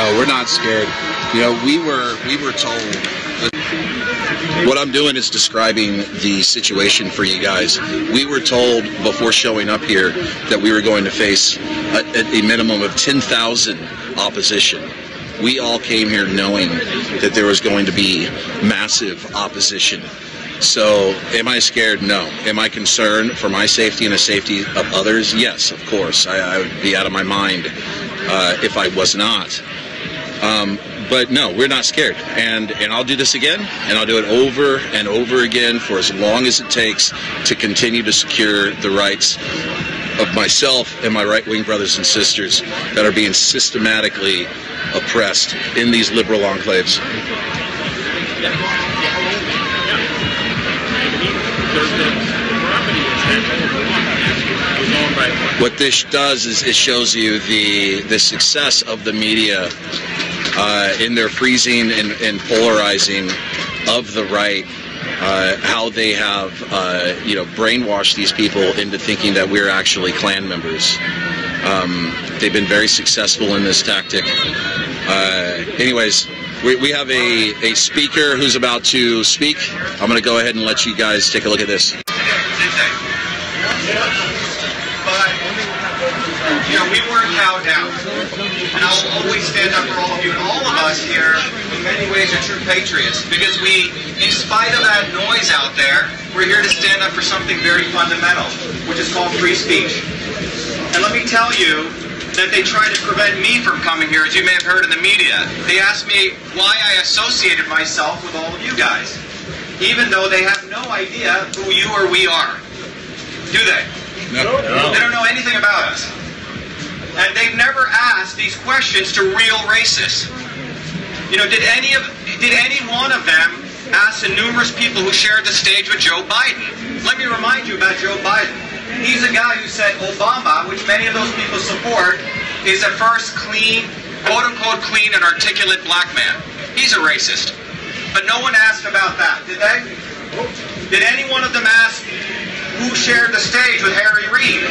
No, we're not scared. You know, we were told. What I'm doing is describing the situation for you guys. We were told before showing up here that we were going to face a minimum of 10,000 opposition. We all came here knowing that there was going to be massive opposition. So, am I scared? No. Am I concerned for my safety and the safety of others? Yes, of course. I would be out of my mind if I was not. But no, we're not scared. And I'll do this again, and I'll do it over and over again for as long as it takes to continue to secure the rights of myself and my right-wing brothers and sisters that are being systematically oppressed in these liberal enclaves. What this does is it shows you the success of the media in their freezing and polarizing of the right, how they have brainwashed these people into thinking that we're actually Klan members. They've been very successful in this tactic. Anyways, we have a speaker who's about to speak. I'm going to go ahead and let you guys take a look at this. You know, we weren't cowed down, and I'll always stand up for all of you. And all of us here, in many ways, are true patriots, because we, in spite of that noise out there, we're here to stand up for something very fundamental, which is called free speech. And let me tell you that they tried to prevent me from coming here, as you may have heard in the media. They asked me why I associated myself with all of you guys, even though they have no idea who you or we are. Do they? No. They don't know anything about us. And they've never asked these questions to real racists. You know, did any one of them ask the numerous people who shared the stage with Joe Biden? Let me remind you about Joe Biden. He's a guy who said Obama, which many of those people support, is the first clean, quote-unquote clean and articulate black man. He's a racist. But no one asked about that, did they? Did any one of them ask who shared the stage with Harry Reid?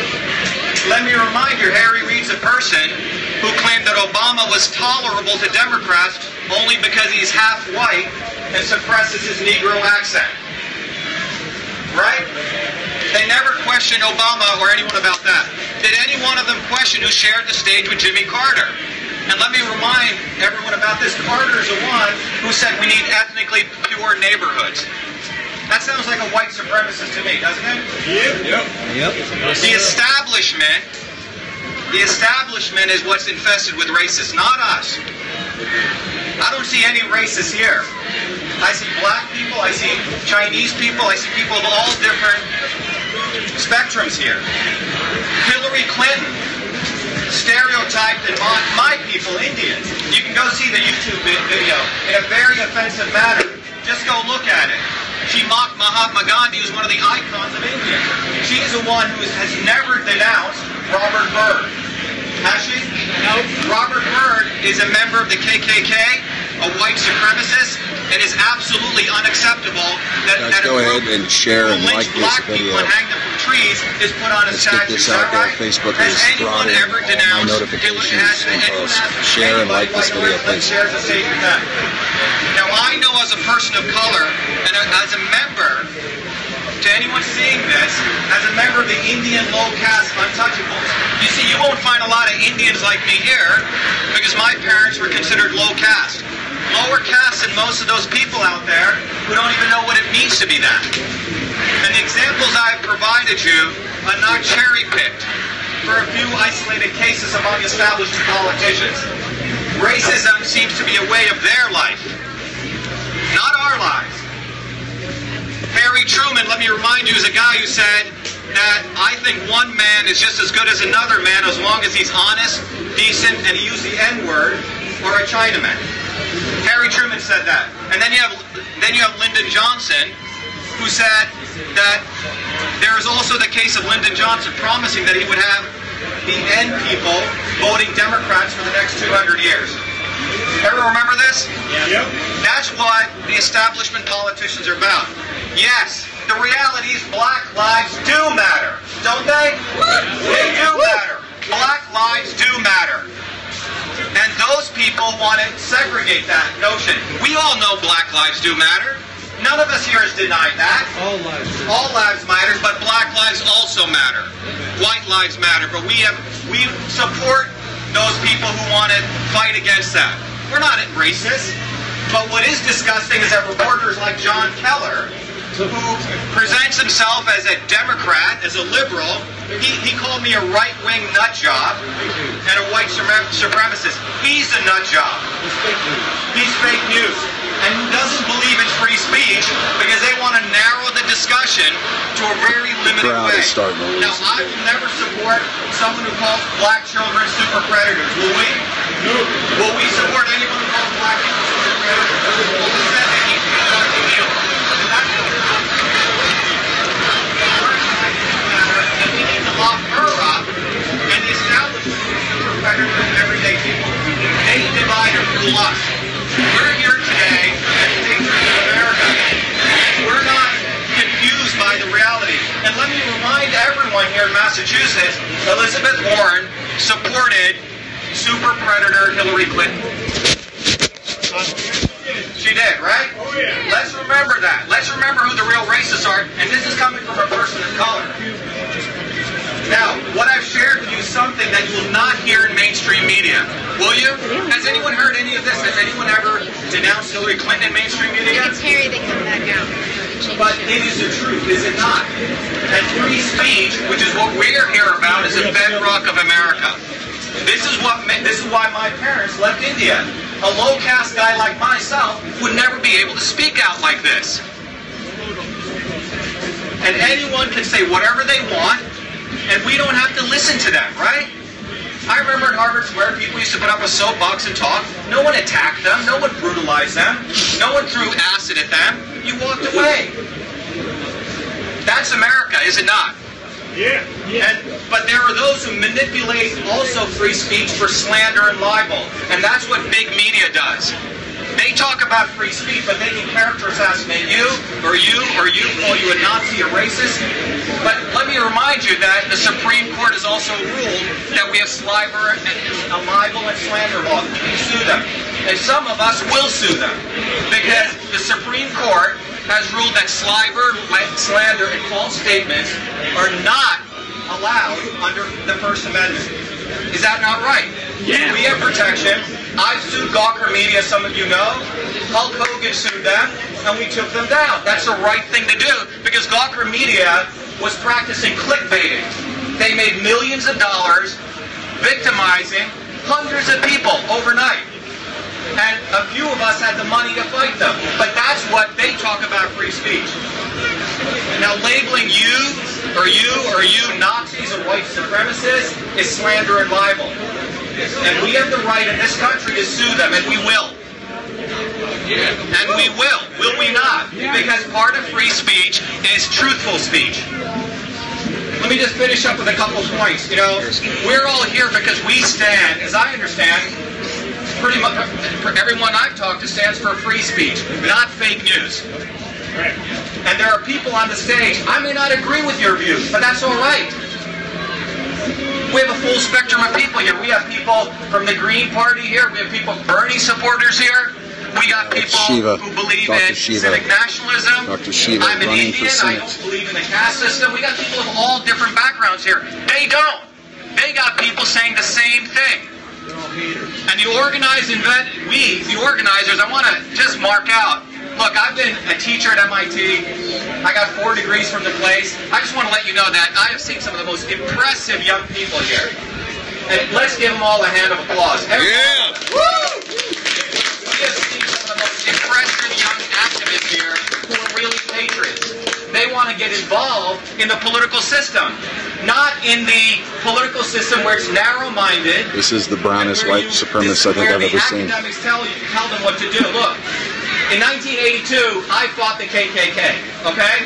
Let me remind you, Harry Reid's a person who claimed that Obama was tolerable to Democrats only because he's half white and suppresses his Negro accent. Right? They never questioned Obama or anyone about that. Did any one of them question who shared the stage with Jimmy Carter? And let me remind everyone about this. Carter is the one who said we need ethnically pure neighborhoods. That sounds like a white supremacist to me, doesn't it? Yep. The establishment is what's infested with racists, not us. I don't see any racists here. I see black people, I see Chinese people, I see people of all different spectrums here. Hillary Clinton stereotyped in my people, Indians. You can go see the YouTube video in a very offensive manner. Just go look at it. She mocked Mahatma Gandhi, who's one of the icons of India. She's the one who has never denounced Robert Byrd. Has she? No. Robert Byrd is a member of the KKK, a white supremacist, and is absolutely unacceptable that go ahead and share and like this video. And hang them from trees is put on a statue. Get this out there. Facebook is throttling my notifications and posts. Share and like this video, please. Now, I know as a person of color and as a member, to anyone seeing this, as a member of the Indian low-caste untouchables, you see, you won't find a lot of Indians like me here because my parents were considered low-caste. Lower caste than most of those people out there who don't even know what it means to be that. And the examples I've provided you are not cherry-picked for a few isolated cases among established politicians. Racism seems to be a way of their life, not our lives. Harry Truman, let me remind you, is a guy who said that I think one man is just as good as another man as long as he's honest, decent, and he used the N-word, or a Chinaman. Harry Truman said that. And then you have Lyndon Johnson, who said that there is also the case of Lyndon Johnson promising that he would have the N people voting Democrats for the next 200 years. Ever remember this? Yeah. That's what the establishment politicians are about. Yes, the reality is black lives do matter, don't they? They do matter. Black lives do matter. And those people want to segregate that notion. We all know Black lives do matter. None of us here has denied that. All lives matter, but Black lives also matter. White lives matter, but we support those people who want to fight against that. We're not racist, but what is disgusting is that reporters like John Keller, who presents himself as a Democrat, as a liberal, he called me a right-wing nut job and a white supremacist. He's a nut job. He's fake news. And who doesn't believe in free speech because they want to narrow the discussion to a very limited way. Now, I will never support someone who calls Black children super predators. Will we? No. Will we support anyone who calls Black people super predators? Well, we said they need to be done to deal. And that's what we're going to do. And we need to lock her up and the establishment of super predators and everyday people. They divide or rule us. We're here today as patriots of America. We're not confused by the reality. And let me remind everyone here in Massachusetts, Elizabeth Warren supported super predator Hillary Clinton. She did, right? Oh, yeah. Let's remember that. Let's remember who the real racists are. And this is coming from a person of color. Now, what I've shared with you is something that you will not hear in mainstream media. Will you? Has anyone heard any of this? Has anyone ever denounced Hillary Clinton in mainstream media? It's Harry, they come back out. But it is the truth, is it not? And free speech, which is what we're here about, is the bedrock of America. This is why my parents left India. A low-caste guy like myself would never be able to speak out like this. And anyone can say whatever they want, and we don't have to listen to them, right? I remember at Harvard Square, people used to put up a soapbox and talk. No one attacked them. No one brutalized them. No one threw acid at them. You walked away. That's America, is it not? Yeah. But there are those who manipulate also free speech for slander and libel. And that's what big media does. They talk about free speech, but they can character assassinate you, call you a Nazi, a racist. But let me remind you that the Supreme Court has also ruled that we have libel and slander law. We sue them. And some of us will sue them. Because the Supreme Court has ruled that slander, and false statements are not allowed under the First Amendment. Is that not right? Yeah. We have protection. I've sued Gawker Media, some of you know. Hulk Hogan sued them, and we took them down. That's the right thing to do, because Gawker Media was practicing clickbaiting. They made millions of dollars victimizing hundreds of people overnight. And a few of us had the money to fight them. But that's what they talk about free speech. Now, labeling you Nazis or white supremacists is slander and libel. And we have the right in this country to sue them, and we will. And we will. Will we not? Because part of free speech is truthful speech. Let me just finish up with a couple points. You know, we're all here because we stand, as I understand, pretty much everyone I've talked to stands for free speech, not fake news. And there are people on the stage, I may not agree with your views, but that's all right. We have a full spectrum of people here. We have people from the Green Party here. We have people, Bernie supporters here. We got people who believe in civic nationalism. I'm an Indian. I don't believe in the caste system. We got people of all different backgrounds here. They don't. They got people saying the same thing. And the organizers, I want to just mark out. Look, I've been a teacher at MIT. I got 4 degrees from the place. I just want to let you know that I have seen some of the most impressive young people here. And let's give them all a hand of applause. Yeah! Woo! We have seen some of the most impressive young activists here who are really patriots. They want to get involved in the political system, not in the political system where it's narrow-minded. This is the brownest white supremacist I think I've ever seen. Academics tell them what to do. Look, in 1982, I fought the KKK, okay?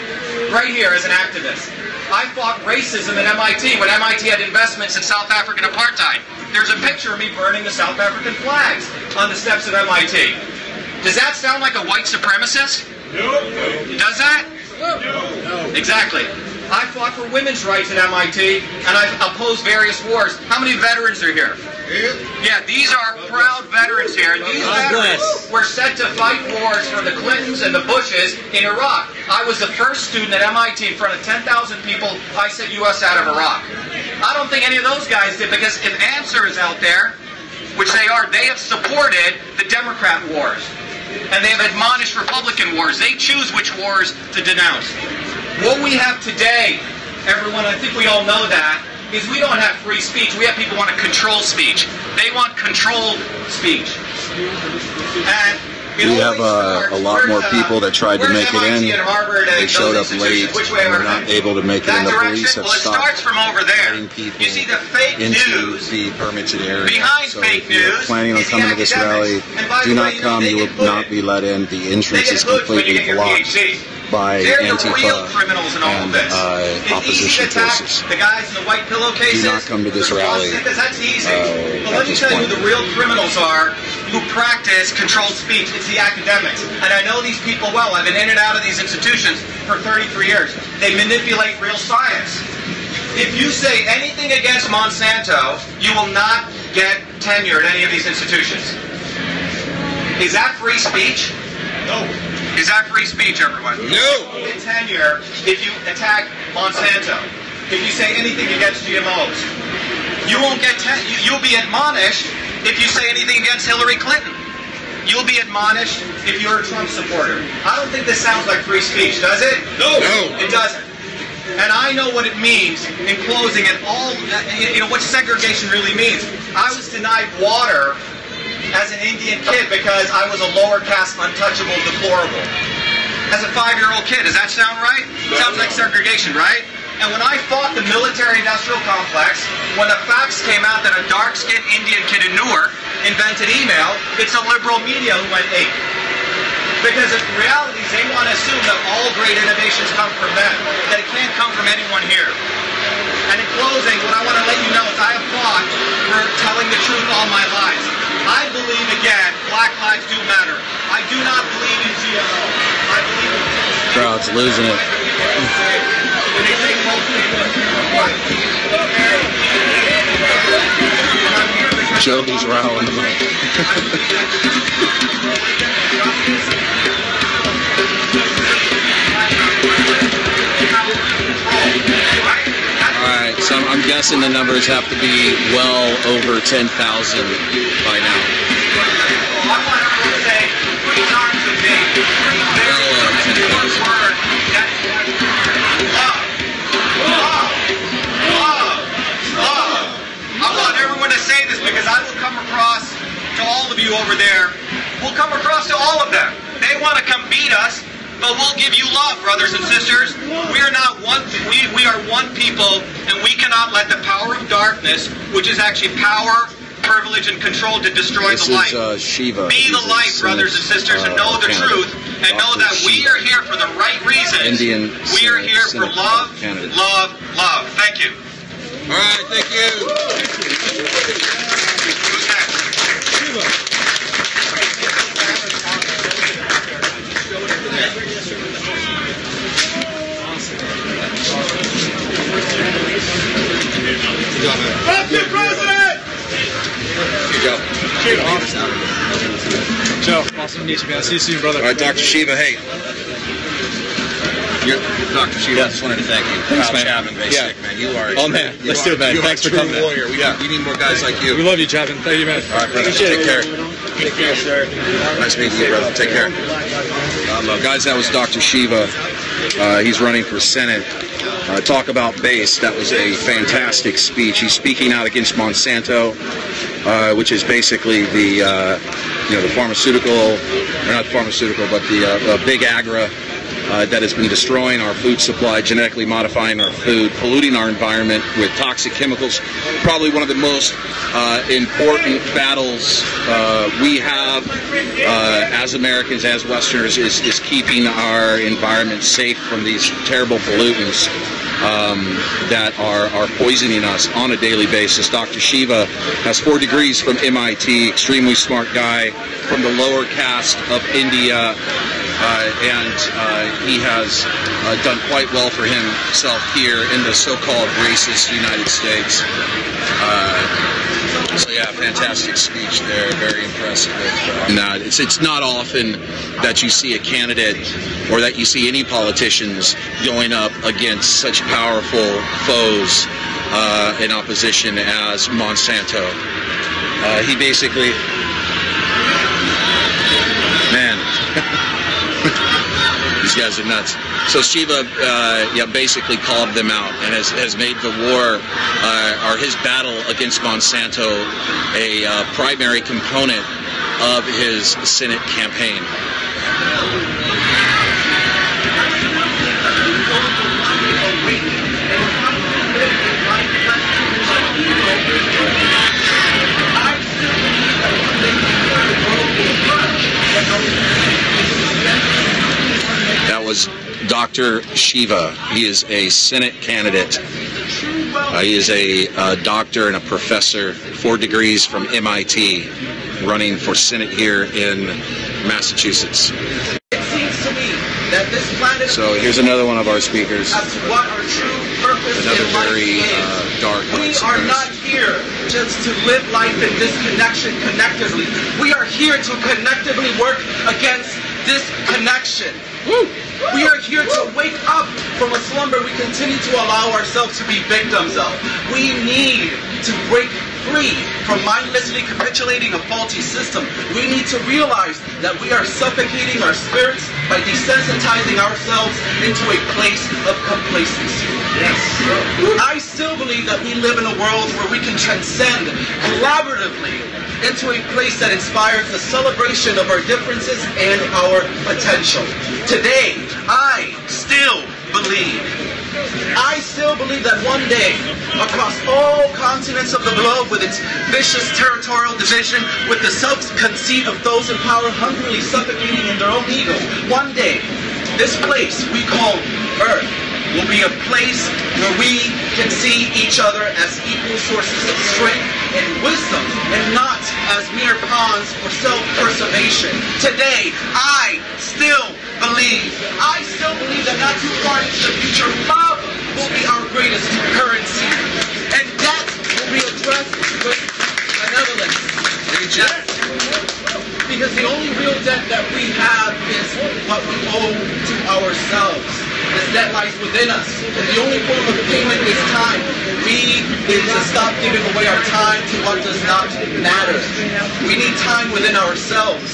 Right here as an activist. I fought racism at MIT when MIT had investments in South African apartheid. There's a picture of me burning the South African flags on the steps of MIT. Does that sound like a white supremacist? No. Does that? No. Exactly. I fought for women's rights at MIT, and I've opposed various wars. How many veterans are here? Yeah, these are proud veterans here. These veterans were sent to fight wars for the Clintons and the Bushes in Iraq. I was the first student at MIT in front of 10,000 people. I said U.S. out of Iraq. I don't think any of those guys did, because if Answer is out there, which they are, they have supported the Democrat wars. And they have admonished Republican wars. They choose which wars to denounce. What we have today, everyone, I think we all know that, is we don't have free speech. We have people who want to control speech. They want controlled speech. And we have a lot more people that tried to make it in. They showed up late and were not able to make it in. The police have stopped letting people into the permitted area. So if you're planning on coming to this rally, do not come. You will not be let in. The entrance is completely blocked by Antifa and opposition forces. The guys in the white pillowcases. Do not come to this rally. That's easy. But let me tell you who the real criminals are who practice controlled speech. It's the academics. And I know these people well. I've been in and out of these institutions for 33 years. They manipulate real science. If you say anything against Monsanto, you will not get tenure at any of these institutions. Is that free speech? No. Is that free speech, everyone? No. You get tenure if you attack Monsanto. If you say anything against GMOs. You won't get you'll be admonished if you say anything against Hillary Clinton. You'll be admonished if you're a Trump supporter. I don't think this sounds like free speech, does it? No. It doesn't. And I know what it means in closing and all, what segregation really means. I was denied water as an Indian kid because I was a lower caste, untouchable, deplorable. As a 5-year-old kid, does that sound right? Sounds like segregation, right? And when I fought the military-industrial complex, when the facts came out that a dark-skinned Indian kid in Newark invented email, it's the liberal media who went ape. Because in reality, they want to assume that all great innovations come from them, that it can't come from anyone here. And in closing, what I want to let you know is I have fought for telling the truth all my lives. I believe, again, Black lives do matter. I do not believe in GMO. I believe in... Crowd's losing it. Joey's rowling. Alright, so I'm guessing the numbers have to be well over 10,000 by now. Because I will come across to all of you over there. We'll come across to all of them. They want to come beat us, but we'll give you love, brothers and sisters. We are not one. We are one people, and we cannot let the power of darkness, which is actually power, privilege, and control, to destroy the light. Shiva. Be the light, brothers and sisters, and know the truth, and know that we are here for the right reasons. We are here for love, love, love. Thank you. All right, thank you. Fuck the president! Good job. Joe, awesome to meet you, man. See you soon, brother. All right, Dr. Shiva, hey. Dr. Shiva, I just wanted to thank you. Thanks, man. Chapman, BasedStickMan. You are. Oh, man. Let's do it, man. Thanks for coming. Warrior. We need more guys like you. We love you, Chapman. Thank you, man. All right, brother. Take care. Take care, sir. Nice meeting you, brother. Take care. Guys, that was Dr. Shiva. He's running for Senate. Talk about base. That was a fantastic speech. He's speaking out against Monsanto, which is basically the pharmaceutical, or not pharmaceutical, but the big agra that has been destroying our food supply, genetically modifying our food, polluting our environment with toxic chemicals. Probably one of the most important battles we have as Americans, as Westerners, is keeping our environment safe from these terrible pollutants that are poisoning us on a daily basis. Dr. Shiva has 4 degrees from MIT, extremely smart guy from the lower caste of India. And he has done quite well for himself here in the so-called racist United States. So yeah, fantastic speech there, very impressive. It's not often that you see a candidate or that you see any politicians going up against such powerful foes in opposition as Monsanto. He basically, man, these guys are nuts. So Shiva basically called them out and has made the war, or his battle against Monsanto, a primary component of his Senate campaign. That was Dr. Shiva. He is a Senate candidate. He is a doctor and a professor, 4 degrees from MIT, running for Senate here in Massachusetts. It seems to me that this planet. So here's another one of our speakers. As to what our true purpose Another in life very is. dark. We are not here just to live life in disconnection connectively. We are here to connectively work against disconnection. Woo! We are here to wake up from a slumber we continue to allow ourselves to be victims of. We need to break free from mindlessly capitulating a faulty system. We need to realize that we are suffocating our spirits by desensitizing ourselves into a place of complacency. Yes. I still believe that we live in a world where we can transcend collaboratively into a place that inspires the celebration of our differences and our potential. Today, I still believe that one day, across all continents of the globe, with its vicious territorial division, with the self-conceit of those in power hungrily suffocating in their own ego, one day, this place we call Earth will be a place where we can see each other as equal sources of strength and wisdom, and not as mere pawns for self-preservation. Today, I still believe that not too far into the future, love will be our greatest currency, and debt will be addressed with benevolence. Because the only real debt that we have is what we owe to ourselves. This debt lies within us, and the only form of payment is time. We need to stop giving away our time to what does not matter. We need time within ourselves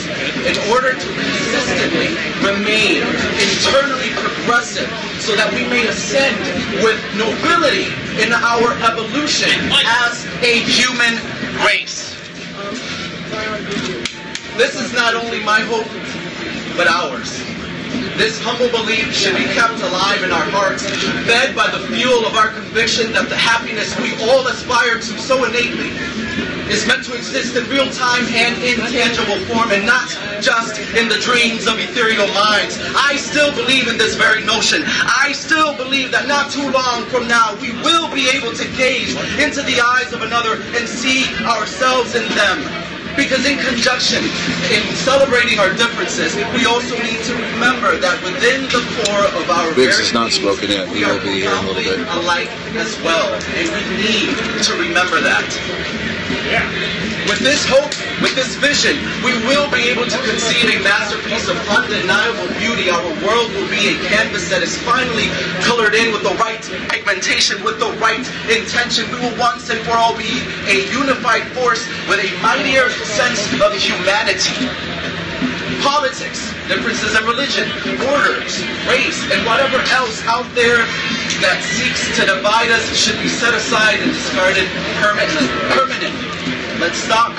in order to consistently remain internally progressive, so that we may ascend with nobility in our evolution as a human race. This is not only my hope, but ours. This humble belief should be kept alive in our hearts, fed by the fuel of our conviction that the happiness we all aspire to so innately is meant to exist in real time and in tangible form, and not just in the dreams of ethereal minds. I still believe in this very notion. I still believe that not too long from now we will be able to gaze into the eyes of another and see ourselves in them. Because in conjunction, in celebrating our differences, we also need to remember that within the core of our Biggs is not spoken yet. He will be here in a little bit. Alike as well, and we need to remember that. With this hope, with this vision, we will be able to conceive a masterpiece of undeniable beauty. Our world will be a canvas that is finally colored in with the right pigmentation, with the right intention. We will once and for all be a unified force with a mightier sense of humanity. Politics, differences in religion, borders, race, and whatever else out there that seeks to divide us should be set aside and discarded permanently. Let's stop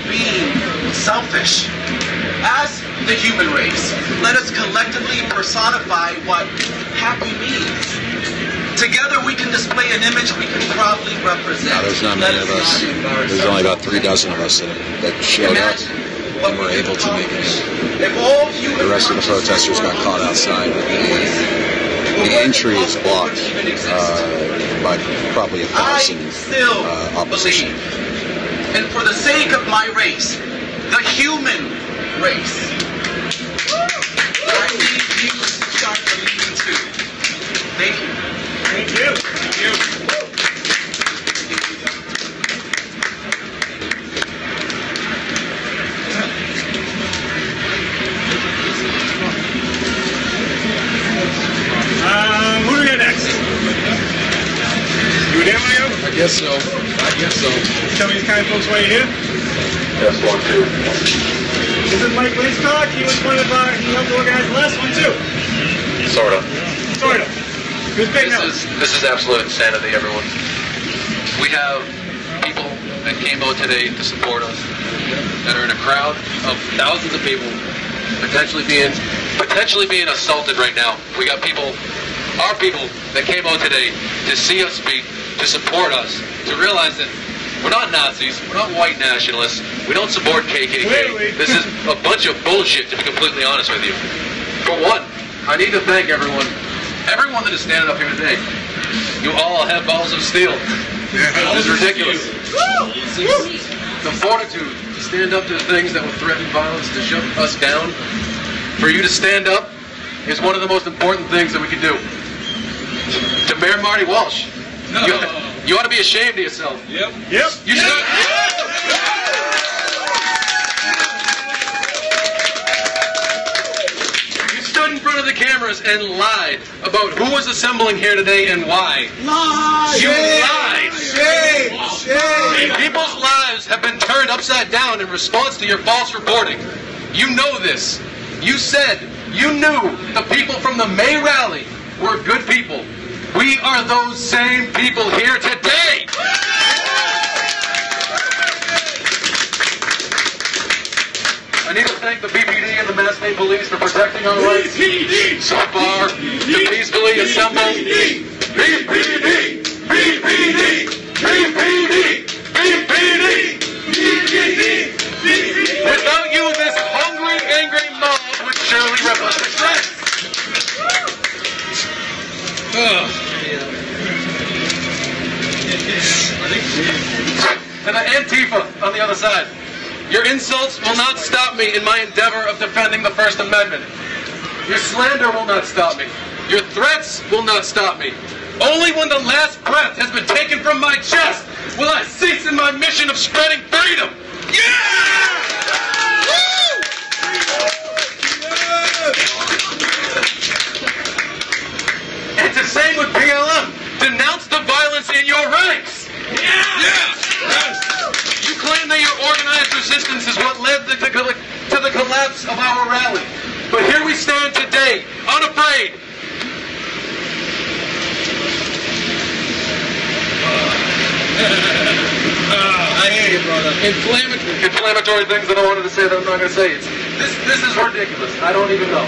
being selfish. As the human race, let us collectively personify what happy means. Together we can display an image we can proudly represent. No, there's not many of us. There's only about 3 dozen of us that showed up and were able to make it. The rest of the protesters got caught outside. The entry is blocked by probably 1,000 opposition. And for the sake of my race, the human race, I need you to start believing too. Thank you. Thank you. Thank you. guess so. Tell me these kind of folks why you're here. Yes, 1, 2. This is Mike Linscock. He was one of he helped organize the last one too. Sort of. Sort of. He was big now. This is absolute insanity, everyone. We have people that came out today to support us that are in a crowd of thousands of people potentially being assaulted right now. We got our people that came out today to see us speak, to support us, to realize that we're not Nazis, we're not white nationalists, we don't support KKK. Clearly. This is a bunch of bullshit, to be completely honest with you. For one, I need to thank everyone that is standing up here today. You all have balls of steel. This is ridiculous. The fortitude to stand up to the things that would threaten violence, to shut us down. For you to stand up is one of the most important things that we can do. To Mayor Marty Walsh, you ought to be ashamed of yourself. Yep. You should. You stood in front of the cameras and lied about who was assembling here today and why. Lies. You lied. Shame. People's lives have been turned upside down in response to your false reporting. You know this. You said you knew the people from the May rally were good people. We are those same people here today. I need to thank the BPD and the Mass State Police for protecting our rights so far to peacefully assemble. BPD! BPD! BPD! BPD! Without you, this hungry, angry mob would surely rip us to shreds. And the Antifa on the other side. Your insults will not stop me in my endeavor of defending the First Amendment. Your slander will not stop me. Your threats will not stop me. Only when the last breath has been taken from my chest will I cease in my mission of spreading freedom. Yeah! Woo! It's the same with BLM. Denounce the violence in your ranks. Yeah! You claim that your organized resistance is what led to the collapse of our rally. But here we stand today, unafraid. I hear you, brother. Inflammatory things that I wanted to say that I'm not going to say. This is ridiculous. I don't even know.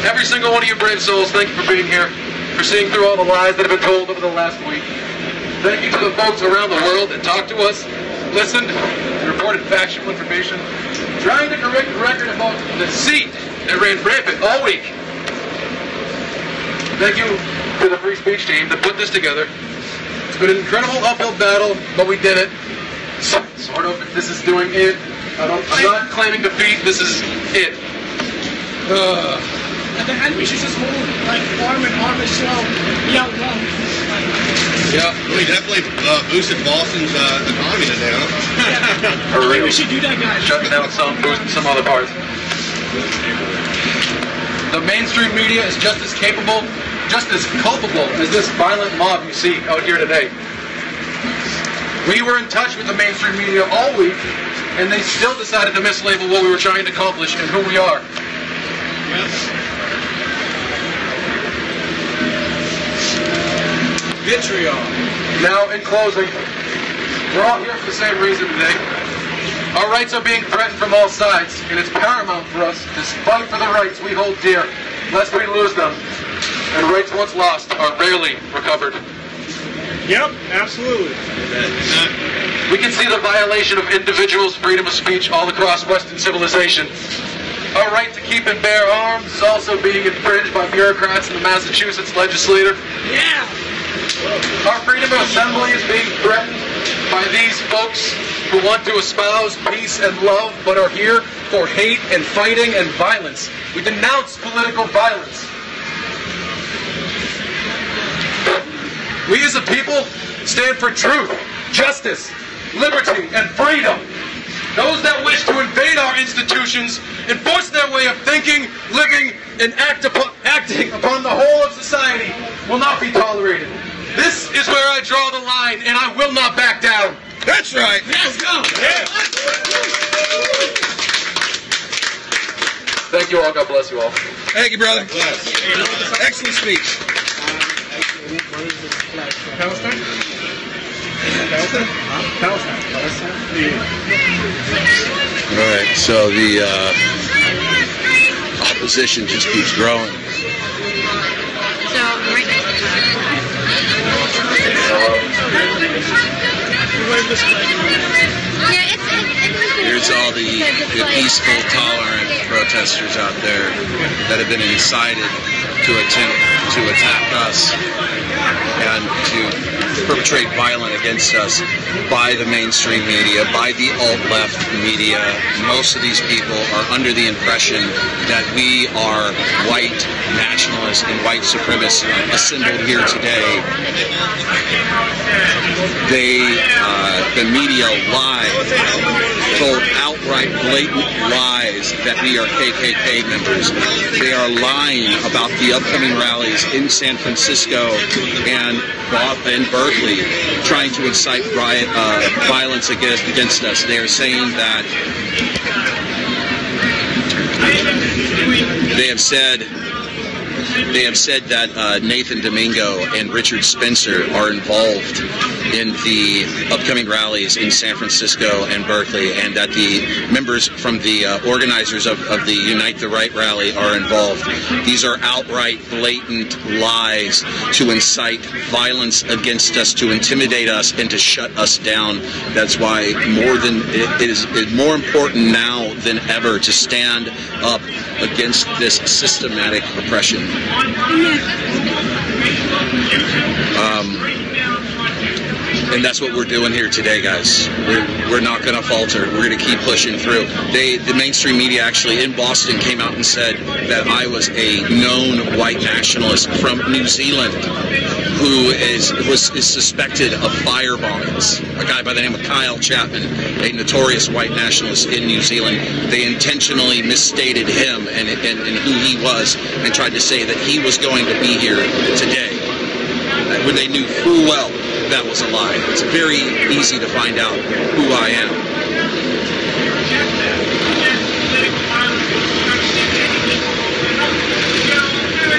Every single one of you brave souls, thank you for being here, for seeing through all the lies that have been told over the last week. Thank you to the folks around the world that talked to us, listened, reported factual information, trying to correct the record about the deceit that ran rampant all week. Thank you to the free speech team that put this together. It's been an incredible uphill battle, but we did it. Sort of. This is doing it. I'm not claiming defeat. This is it. At the end, we should just hold like arm in arm and show be out long. Yeah. We definitely boosted Boston's economy today, huh? For real. We should do that, guys. Shutting down some, boosting some other parts. The mainstream media is just as capable, just as culpable as this violent mob you see out here today. We were in touch with the mainstream media all week, and they still decided to mislabel what we were trying to accomplish and who we are. Vitriol. Now, in closing, we're all here for the same reason today. Our rights are being threatened from all sides, and it's paramount for us to fight for the rights we hold dear, lest we lose them. And rights once lost are rarely recovered. Yep, absolutely. We can see the violation of individuals' freedom of speech all across Western civilization. Our right to keep and bear arms is also being infringed by bureaucrats in the Massachusetts legislature. Yeah. Our freedom of assembly is being threatened by these folks who want to espouse peace and love, but are here for hate and fighting and violence. We denounce political violence. We as a people stand for truth, justice, liberty, and freedom. Those that wish to invade our institutions, enforce their way of thinking, living, and acting upon the whole of society will not be tolerated. This is where I draw the line, and I will not back down. That's right. Let's go. Thank you all. God bless you all. Thank you, brother. Excellent speech. Palestine? Palestine. All right, so the opposition just keeps growing. So, right Here's all the peaceful, tolerant protesters out there that have been incited to attempt to attack us and to perpetrate violence against us by the mainstream media, by the alt-left media. Most of these people are under the impression that we are white nationalists and white supremacists assembled here today. The media lied, told outright blatant lies that we are KKK members. They are lying about the upcoming rallies in San Francisco and Berkeley, trying to incite violence against us. They are saying that they have said that Nathan Domingo and Richard Spencer are involved in the upcoming rallies in San Francisco and Berkeley, and that the members from the organizers of the Unite the Right rally are involved. These are outright, blatant lies to incite violence against us, to intimidate us, and to shut us down. That's why it is more important now than ever to stand up against this systematic oppression. And that's what we're doing here today, guys. We're not going to falter. We're going to keep pushing through. The mainstream media actually in Boston came out and said that I was a known white nationalist from New Zealand who is suspected of firebombings. A guy by the name of Kyle Chapman, a notorious white nationalist in New Zealand. They intentionally misstated him and who he was and tried to say that he was going to be here today, when they knew full well that was a lie. It's very easy to find out who I am.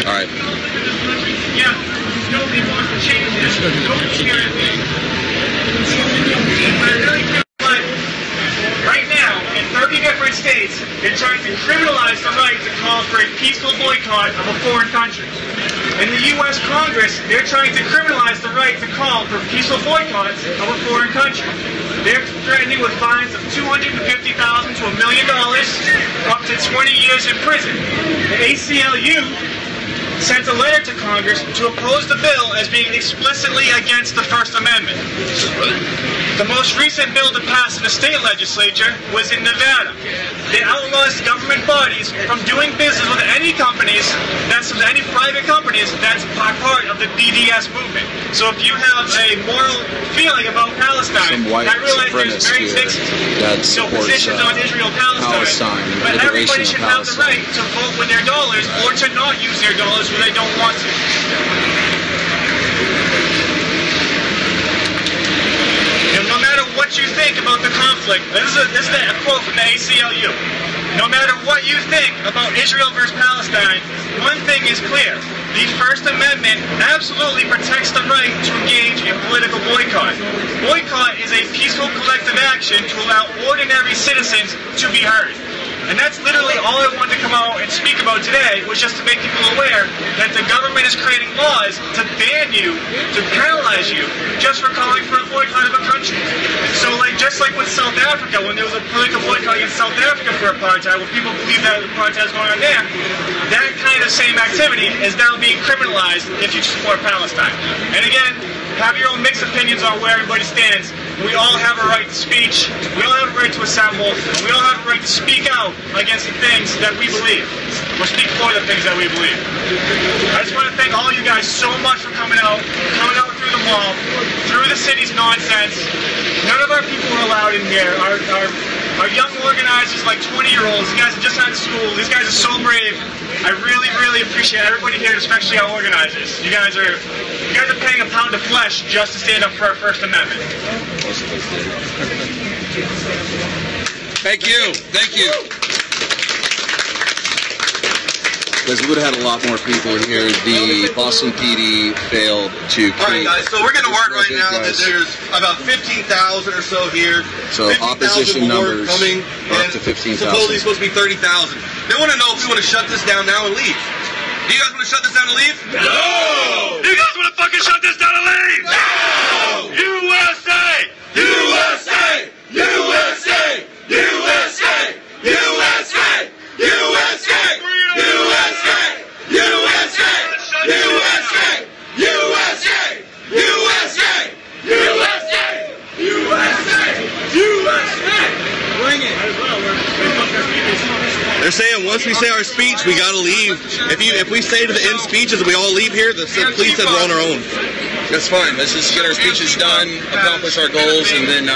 All right. Yeah, nobody wants to change this. But right now, in 30 different states, they're trying to criminalize the right to call for a peaceful boycott of a foreign country. In the U.S. Congress, they're trying to criminalize the right to call for peaceful boycotts of a foreign country. They're threatening with fines of $250,000 to $1 million, up to 20 years in prison. The ACLU sent a letter to Congress to oppose the bill as being explicitly against the First Amendment. The most recent bill to pass in the state legislature was in Nevada. It outlaws government bodies from doing business with any private companies that's part of the BDS movement. So if you have a moral feeling about Palestine, I realize there's very mixed positions on Israel-Palestine, but everybody should have the right to vote with their dollars or to not use their dollars when they don't want to. No matter what you think about the conflict, this is a quote from the ACLU. No matter what you think about Israel versus Palestine, one thing is clear. The First Amendment absolutely protects the right to engage in political boycott. Boycott is a peaceful collective action to allow ordinary citizens to be heard. And that's literally all I wanted to come out and speak about today, was just to make people aware that the government is creating laws to ban you, to penalize you, just for calling for a boycott of a country. So just like with South Africa, when there was a political boycott against South Africa for apartheid, when people believe that the apartheid is going on there, that kind of same activity is now being criminalized if you support Palestine. And again, have your own mixed opinions on where everybody stands. We all have a right to speech. We all have a right to assemble. And we all have a right to speak out against the things that we believe, or speak for the things that we believe. I just want to thank all you guys so much for coming out through the mall, through the city's nonsense. None of our people were allowed in here. Our are young organizers like 20-year-olds. These guys are just out of school. These guys are so brave. I really, really appreciate everybody here, especially our organizers. You guys are paying a pound of flesh just to stand up for our First Amendment. Thank you. Thank you. Because we would have had a lot more people in here. The Boston PD failed to keep. All right, guys. So we're going to work right now that there's about 15,000 or so here. So opposition numbers coming are up to 15,000. Supposedly supposed to be 30,000. They want to know if we want to shut this down now and leave. Do you guys want to shut this down and leave? No! You guys want to fucking shut this down and leave? No! USA! USA! USA! USA! USA! USA! USA! USA! USA! USA! USA! USA! USA! USA! They're saying once we say our speech, we gotta leave. If we say to the end speeches and we all leave here, the police said we're on our own. That's fine. Let's just get our speeches done, accomplish our goals, and then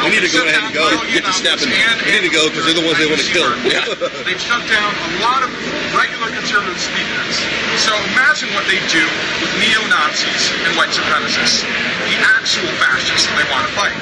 we need to go ahead and go. Get to stepping. We need to go because they're the ones they want to kill. Yeah. They've shut down a lot of regular conservative speakers. So imagine what they do with neo-Nazis and white supremacists, the actual fascists they want to fight.